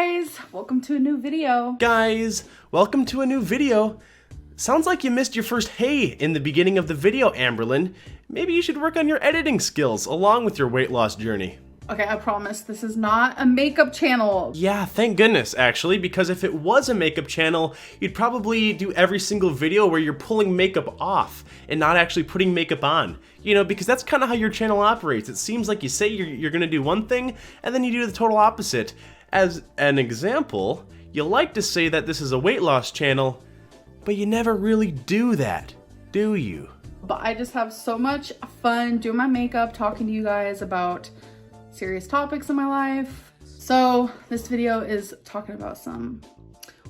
guys, welcome to a new video. Sounds like you missed your first hey in the beginning of the video, Amberlynn. Maybe you should work on your editing skills along with your weight loss journey. Okay, I promise this is not a makeup channel. Yeah, thank goodness, actually, because if it was a makeup channel, you'd probably do every single video where you're pulling makeup off and not actually putting makeup on. You know, because that's kind of how your channel operates. It seems like you say you're gonna do one thing, and then you do the total opposite. As an example, you like to say that this is a weight loss channel, but you never really do that, do you? But I just have so much fun doing my makeup, talking to you guys about serious topics in my life. So this video is talking about some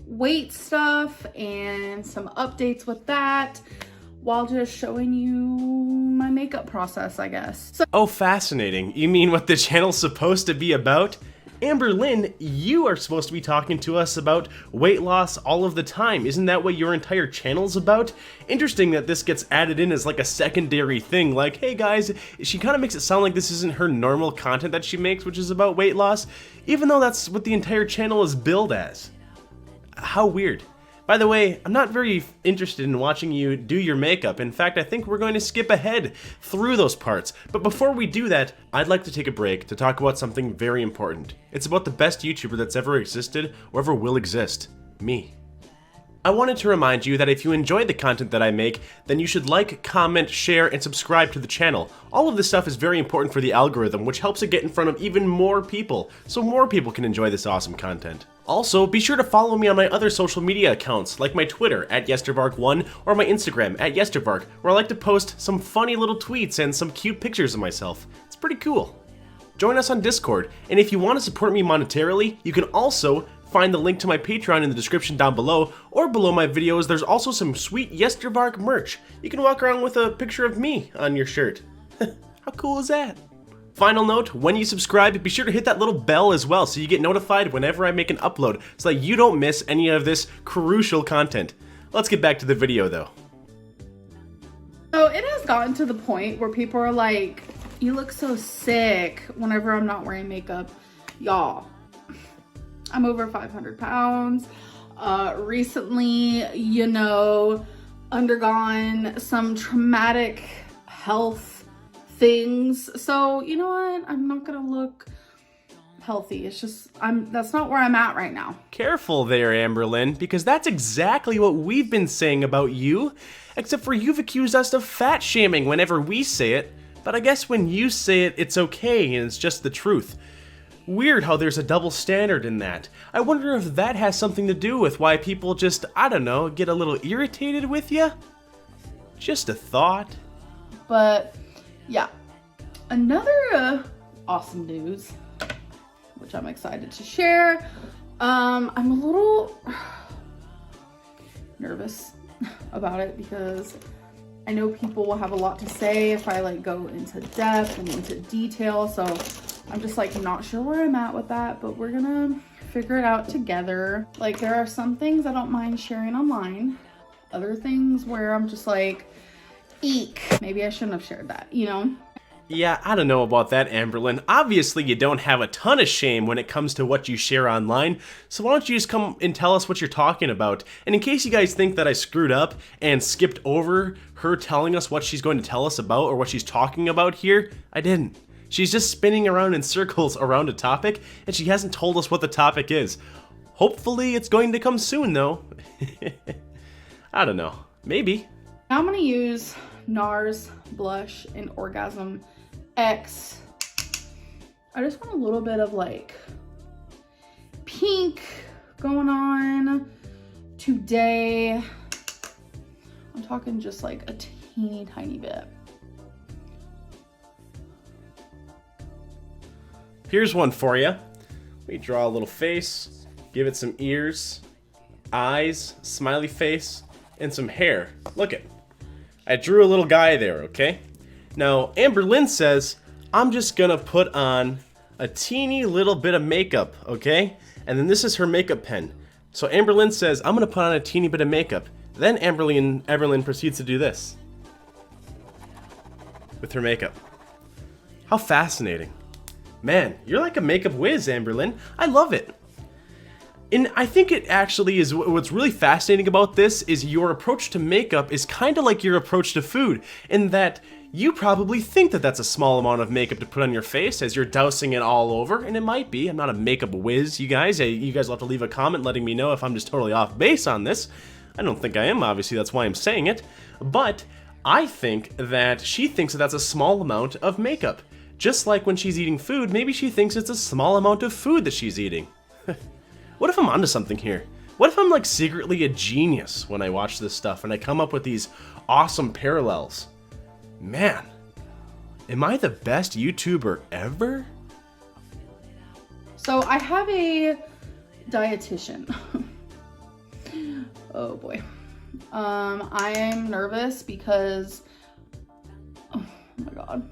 weight stuff and some updates with that, while just showing you my makeup process, I guess. Oh, fascinating. You mean what the channel's supposed to be about? Amberlynn, you are supposed to be talking to us about weight loss all of the time. Isn't that what your entire channel's about? Interesting that this gets added in as like a secondary thing, like, hey guys, she kind of makes it sound like this isn't her normal content that she makes, which is about weight loss, even though that's what the entire channel is billed as. How weird. By the way, I'm not very interested in watching you do your makeup. In fact, I think we're going to skip ahead through those parts. But before we do that, I'd like to take a break to talk about something very important. It's about the best YouTuber that's ever existed or ever will exist. Me. I wanted to remind you that if you enjoy the content that I make, then you should like, comment, share, and subscribe to the channel. All of this stuff is very important for the algorithm, which helps it get in front of even more people, so more people can enjoy this awesome content. Also, be sure to follow me on my other social media accounts, like my Twitter, @YesterVark1, or my Instagram, @YesterVark, where I like to post some funny little tweets and some cute pictures of myself. It's pretty cool. Join us on Discord, and if you want to support me monetarily, you can also find the link to my Patreon in the description down below, or below my videos there's also some sweet YesterVark merch. You can walk around with a picture of me on your shirt. How cool is that? Final note, when you subscribe, be sure to hit that little bell as well so you get notified whenever I make an upload so that you don't miss any of this crucial content. Let's get back to the video though. So it has gotten to the point where people are like, you look so sick whenever I'm not wearing makeup. Y'all, I'm over 500 pounds. Recently, you know, undergone some traumatic health things. So, you know what? I'm not gonna look healthy. It's just, that's not where I'm at right now. Careful there, Amberlynn, because that's exactly what we've been saying about you. Except for you've accused us of fat shaming whenever we say it. But I guess when you say it, it's okay and it's just the truth. Weird how there's a double standard in that. I wonder if that has something to do with why people just, I don't know, get a little irritated with you? Just a thought. But yeah, another awesome news, which I'm excited to share. I'm a little nervous about it because I know people will have a lot to say if I like go into depth and into detail. So I'm just like not sure where I'm at with that, but we're gonna figure it out together. Like there are some things I don't mind sharing online, other things where I'm just like, eek, maybe I shouldn't have shared that, you know? Yeah, I don't know about that, Amberlynn. Obviously, you don't have a ton of shame when it comes to what you share online, so why don't you just come and tell us what you're talking about? And in case you guys think that I screwed up and skipped over her telling us what she's going to tell us about or what she's talking about here, I didn't. She's just spinning around in circles around a topic, and she hasn't told us what the topic is. Hopefully, it's going to come soon, though. I don't know. Maybe. I'm gonna use NARS Blush in Orgasm X. I just want a little bit of like pink going on today. I'm talking just like a teeny tiny bit. Here's one for you. We draw a little face, give it some ears, eyes, smiley face, and some hair. Look it. I drew a little guy there, okay? Now, Amberlynn says, I'm just gonna put on a teeny little bit of makeup, okay? And then this is her makeup pen. So Amberlynn says, I'm gonna put on a teeny bit of makeup. Then Amberlynn proceeds to do this with her makeup. How fascinating. Man, you're like a makeup whiz, Amberlynn. I love it. And I think it actually is, what's really fascinating about this is your approach to makeup is kind of like your approach to food, in that you probably think that that's a small amount of makeup to put on your face as you're dousing it all over, and it might be. I'm not a makeup whiz, you guys. You guys will have to leave a comment letting me know if I'm just totally off base on this. I don't think I am, obviously, that's why I'm saying it. But I think that she thinks that that's a small amount of makeup. Just like when she's eating food, maybe she thinks it's a small amount of food that she's eating. What if I'm onto something here? What if I'm like secretly a genius when I watch this stuff and I come up with these awesome parallels? Man, am I the best YouTuber ever? So I have a dietitian. Oh boy. I am nervous because, oh my God.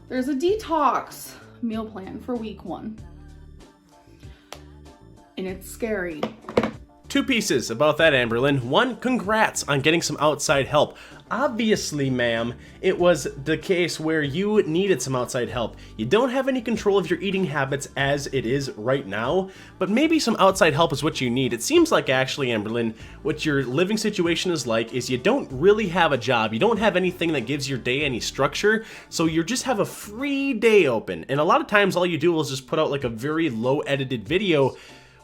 There's a detox meal plan for week 1. And it's scary. 2 pieces about that, Amberlynn. 1, congrats on getting some outside help. Obviously, ma'am, it was the case where you needed some outside help. You don't have any control of your eating habits as it is right now, but maybe some outside help is what you need. It seems like, actually, Amberlynn, what your living situation is like is you don't really have a job. You don't have anything that gives your day any structure, so you just have a free day open. And a lot of times all you do is just put out like a very low edited video,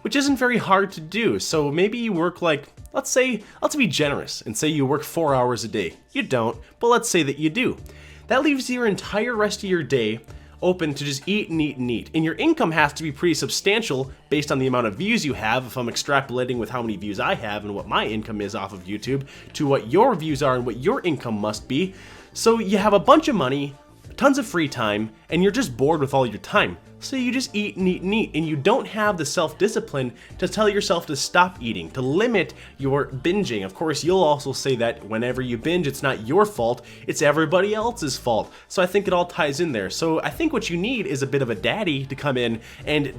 which isn't very hard to do. So maybe you work like, let's be generous and say you work 4 hours a day. You don't, but let's say that you do. That leaves your entire rest of your day open to just eat and eat and eat. And your income has to be pretty substantial based on the amount of views you have. If I'm extrapolating with how many views I have and what my income is off of YouTube to what your views are and what your income must be. So you have a bunch of money, tons of free time, and you're just bored with all your time. So you just eat and eat and eat, and you don't have the self-discipline to tell yourself to stop eating, to limit your binging. Of course, you'll also say that whenever you binge, it's not your fault, it's everybody else's fault. So I think it all ties in there. So I think what you need is a bit of a daddy to come in and,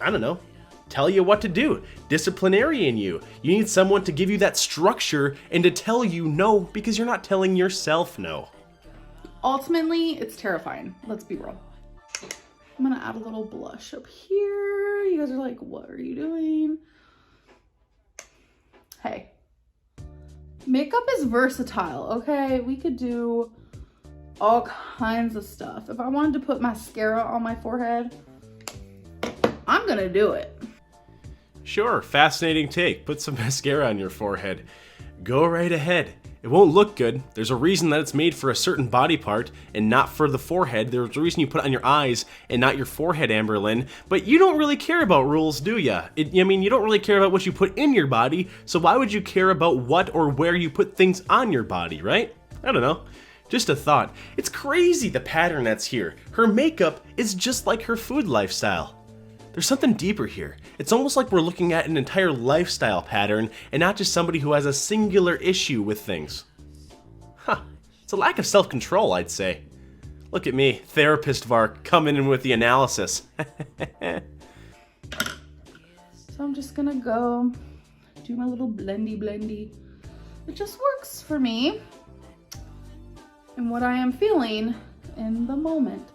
I don't know, tell you what to do, disciplinarian you. You need someone to give you that structure and to tell you no, because you're not telling yourself no. Ultimately, it's terrifying. Let's be real. I'm gonna add a little blush up here. You guys are like, what are you doing? Hey, makeup is versatile, okay? We could do all kinds of stuff. If I wanted to put mascara on my forehead, I'm gonna do it. Sure, fascinating take. Put some mascara on your forehead. Go right ahead. It won't look good. There's a reason that it's made for a certain body part and not for the forehead. There's a reason you put it on your eyes and not your forehead, Amberlynn. But you don't really care about rules, do ya? I mean, you don't really care about what you put in your body, so why would you care about what or where you put things on your body, right? I don't know. Just a thought. It's crazy the pattern that's here. Her makeup is just like her food lifestyle. There's something deeper here. It's almost like we're looking at an entire lifestyle pattern and not just somebody who has a singular issue with things. Huh. It's a lack of self-control, I'd say. Look at me, therapist Varke, coming in with the analysis. So I'm just gonna go do my little blendy. It just works for me and what I am feeling in the moment.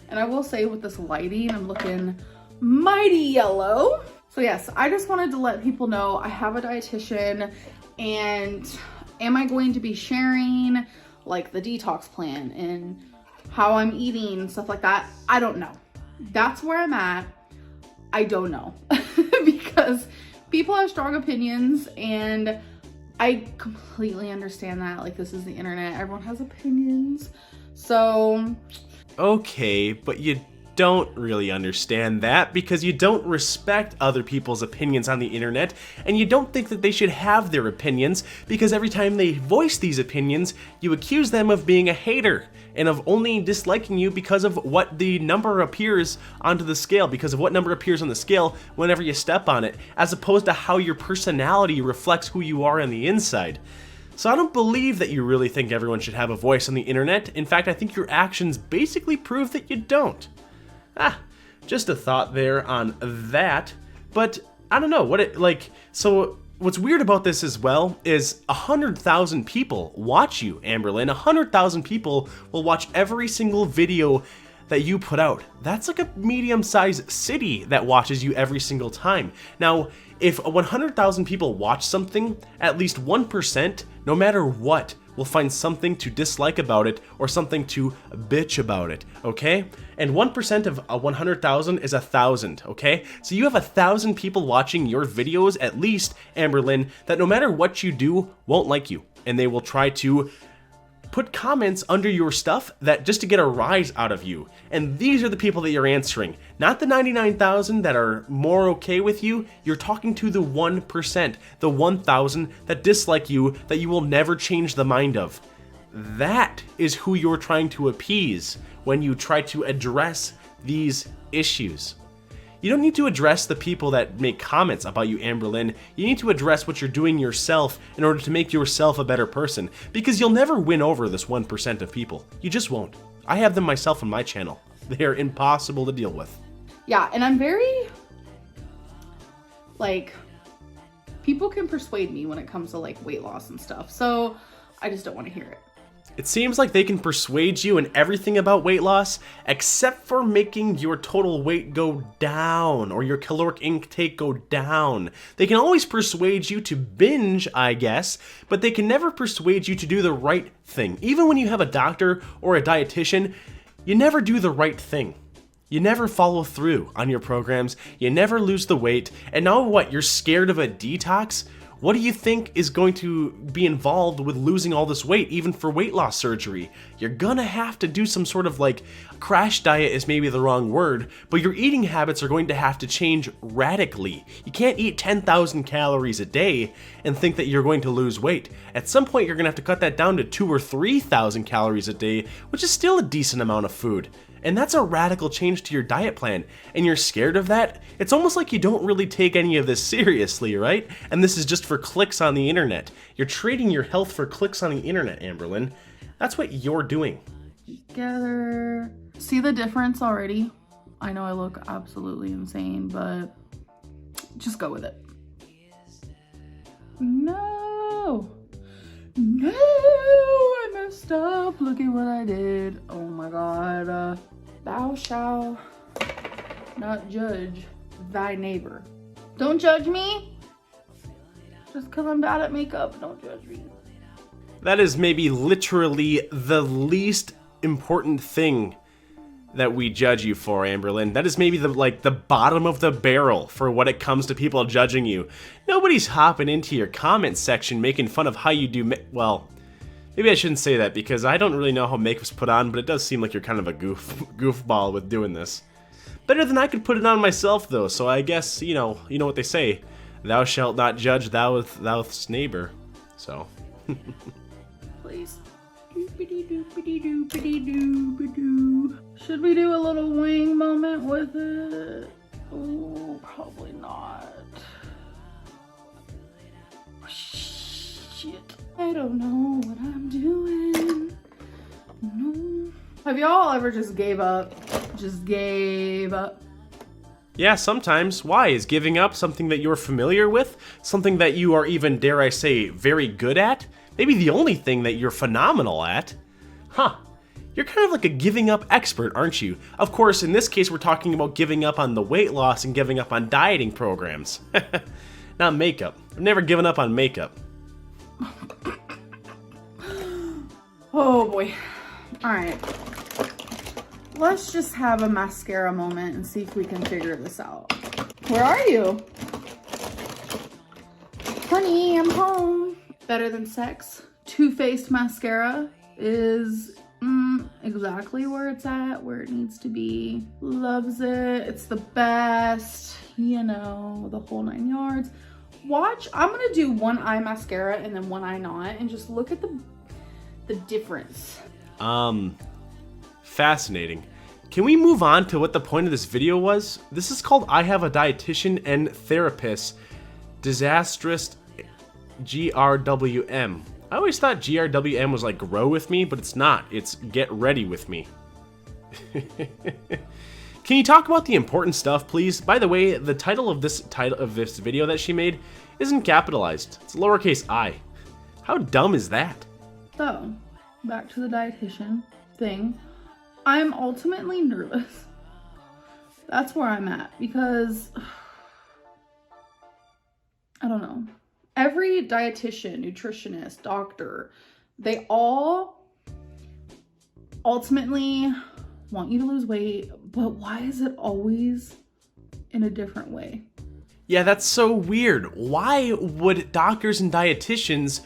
And I will say with this lighting, I'm looking mighty yellow. So yes, I just wanted to let people know I have a dietitian, and am I going to be sharing like the detox plan and how I'm eating and stuff like that? I don't know. That's where I'm at. I don't know because people have strong opinions and I completely understand that. Like, this is the internet. Everyone has opinions. So okay, but you don't really understand that because you don't respect other people's opinions on the internet, and you don't think that they should have their opinions because every time they voice these opinions, you accuse them of being a hater and of only disliking you because of what the number appears onto the scale, because of what number appears on the scale whenever you step on it, as opposed to how your personality reflects who you are on the inside. So I don't believe that you really think everyone should have a voice on the internet. In fact, I think your actions basically prove that you don't. Just a thought there on that, but I don't know so what's weird about this as well is 100,000 people watch you, Amberlynn. 100,000 people will watch every single video that you put out, that's like a medium-sized city that watches you every single time. Now, if 100,000 people watch something, at least 1%, no matter what, will find something to dislike about it or something to bitch about it, okay? And 1% of 100,000 is 1,000, okay? So you have 1,000 people watching your videos, at least, Amberlynn, that no matter what you do, won't like you. And they will try to put comments under your stuff that just to get a rise out of you. And these are the people that you're answering. Not the 99,000 that are more okay with you. You're talking to the 1%, the 1,000 that dislike you, that you will never change the mind of. That is who you're trying to appease when you try to address these issues. You don't need to address the people that make comments about you, Amberlynn. You need to address what you're doing yourself in order to make yourself a better person, because you'll never win over this 1% of people. You just won't. I have them myself on my channel. They are impossible to deal with. Yeah, and I'm very, like, people can persuade me when it comes to like weight loss and stuff, so I just don't want to hear it. It seems like they can persuade you in everything about weight loss, except for making your total weight go down or your caloric intake go down. They can always persuade you to binge, I guess, but they can never persuade you to do the right thing. Even when you have a doctor or a dietitian, you never do the right thing. You never follow through on your programs, you never lose the weight, and now what, you're scared of a detox? What do you think is going to be involved with losing all this weight, even for weight loss surgery? You're gonna have to do some sort of like, crash diet is maybe the wrong word, but your eating habits are going to have to change radically. You can't eat 10,000 calories a day and think that you're going to lose weight. At some point, you're gonna have to cut that down to 2,000 or 3,000 calories a day, which is still a decent amount of food. And that's a radical change to your diet plan, and you're scared of that? It's almost like you don't really take any of this seriously, right? And this is just for clicks on the internet. You're trading your health for clicks on the internet, Amberlynn. That's what you're doing. Together. See the difference already? I know I look absolutely insane, but just go with it. No! No! I messed up. Look at what I did. Oh my god. Thou shalt not judge thy neighbor. Don't judge me. Just because I'm bad at makeup, don't judge me. That is maybe literally the least important thing that we judge you for, Amberlynn. That is maybe the bottom of the barrel for what it comes to people judging you. Nobody's hopping into your comment section making fun of how you do well, maybe I shouldn't say that because I don't really know how makeup's put on, but it does seem like you're kind of a goofball with doing this. Better than I could put it on myself though, so I guess, you know what they say. Thou shalt not judge thou's neighbor. So. Please. Should we do a little wing moment with it? Oh, probably not. Shit. I don't know what I'm doing. No. Have y'all ever just gave up? Just gave up? Yeah, sometimes. Why? Is giving up something that you're familiar with? Something that you are even, dare I say, very good at? Maybe the only thing that you're phenomenal at? Huh. You're kind of like a giving up expert, aren't you? Of course, in this case, we're talking about giving up on the weight loss and giving up on dieting programs. Not makeup. I've never given up on makeup. Oh boy. Alright. Let's just have a mascara moment and see if we can figure this out. Where are you? Honey, I'm home. Better Than Sex. Too Faced mascara is exactly where it's at, where it needs to be. Loves it. It's the best. You know, the whole 9 yards. Watch. I'm gonna do one eye mascara and then one eye not, and just look at the difference. Fascinating. Can we move on to what the point of this video was? This is called I Have a Dietitian and Therapist. Disastrous GRWM. I always thought GRWM was like grow with me, but it's not. It's get ready with me. Can you talk about the important stuff, please? By the way, the title of this video that she made isn't capitalized. It's lowercase I. How dumb is that? So, back to the dietitian thing. I'm ultimately nervous. That's where I'm at, because I don't know. Every dietitian, nutritionist, doctor, they all ultimately want you to lose weight, but why is it always in a different way? Yeah, that's so weird. Why would doctors and dietitians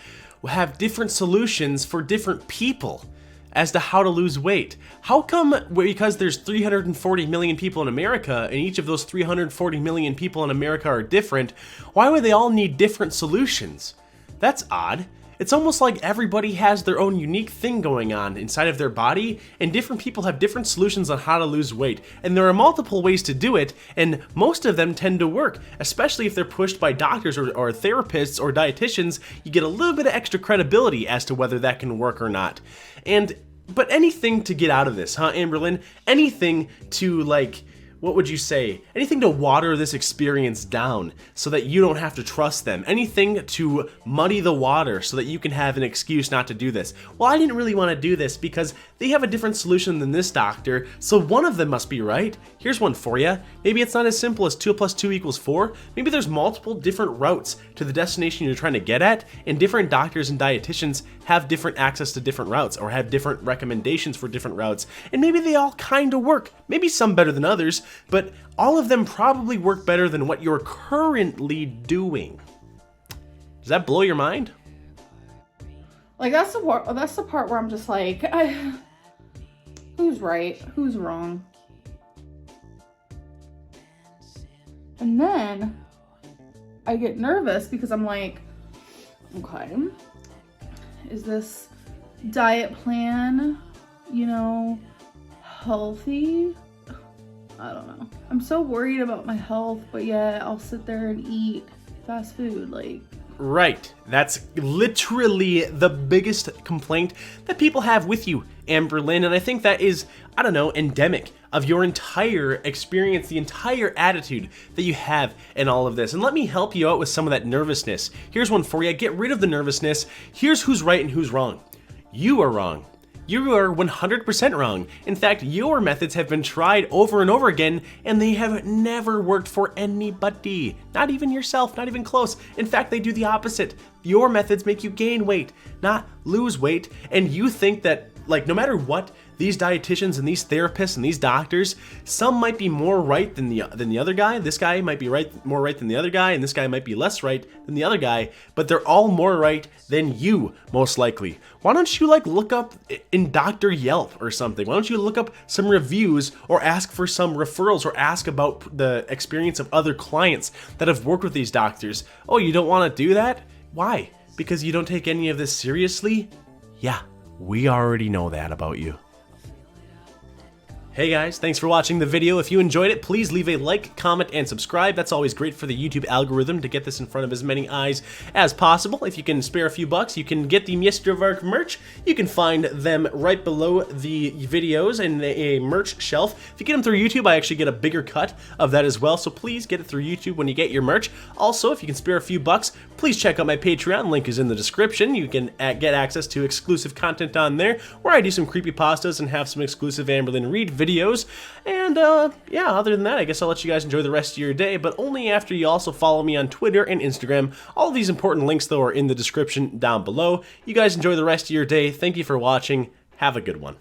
have different solutions for different people as to how to lose weight? How come, because there's 340 million people in America, and each of those 340 million people in America are different, why would they all need different solutions? That's odd. It's almost like everybody has their own unique thing going on inside of their body, and different people have different solutions on how to lose weight. And there are multiple ways to do it, and most of them tend to work, especially if they're pushed by doctors or therapists or dietitians. You get a little bit of extra credibility as to whether that can work or not. But anything to get out of this, huh, Amberlynn? Anything to, like, what would you say? Anything to water this experience down so that you don't have to trust them. Anything to muddy the water so that you can have an excuse not to do this. Well, I didn't really want to do this because they have a different solution than this doctor, so one of them must be right. Here's one for you. Maybe it's not as simple as 2 + 2 = 4. Maybe there's multiple different routes to the destination you're trying to get at, and different doctors and dietitians have different access to different routes or have different recommendations for different routes, and maybe they all kind of work. Maybe some better than others, but all of them probably work better than what you're currently doing. Does that blow your mind? Like, that's the part where I'm just like, who's right? Who's wrong? And then I get nervous because I'm like, okay, is this diet plan, healthy? I don't know. I'm so worried about my health, but yet I'll sit there and eat fast food, like. Right. That's literally the biggest complaint that people have with you, Amberlynn, and I think that is, I don't know, endemic of your entire experience, the entire attitude that you have in all of this. And let me help you out with some of that nervousness. Here's one for you. Get rid of the nervousness. Here's who's right and who's wrong. You are wrong. You are 100% wrong. In fact, your methods have been tried over and over again, and they have never worked for anybody. Not even yourself, not even close. In fact, they do the opposite. Your methods make you gain weight, not lose weight, and you think that, like, no matter what, these dietitians and these therapists and these doctors, some might be more right than the other guy. This guy might be more right than the other guy, and this guy might be less right than the other guy, but they're all more right than you, most likely. Why don't you, like, look up in Dr. Yelp or something? Why don't you look up some reviews or ask for some referrals or ask about the experience of other clients that have worked with these doctors? Oh, you don't want to do that? Why? Because you don't take any of this seriously? Yeah, we already know that about you. Hey guys, thanks for watching the video. If you enjoyed it, please leave a like, comment, and subscribe. That's always great for the YouTube algorithm to get this in front of as many eyes as possible. If you can spare a few bucks, you can get the Mr. Varke merch. You can find them right below the videos in a merch shelf. If you get them through YouTube, I actually get a bigger cut of that as well, so please get it through YouTube when you get your merch. Also, if you can spare a few bucks, please check out my Patreon. Link is in the description. You can get access to exclusive content on there, where I do some creepypastas and have some exclusive Amberlynn Reid videos. And yeah, other than that, I guess I'll let you guys enjoy the rest of your day, but only after you also follow me on Twitter and Instagram. All of these important links, though, are in the description down below. You guys enjoy the rest of your day. Thank you for watching. Have a good one.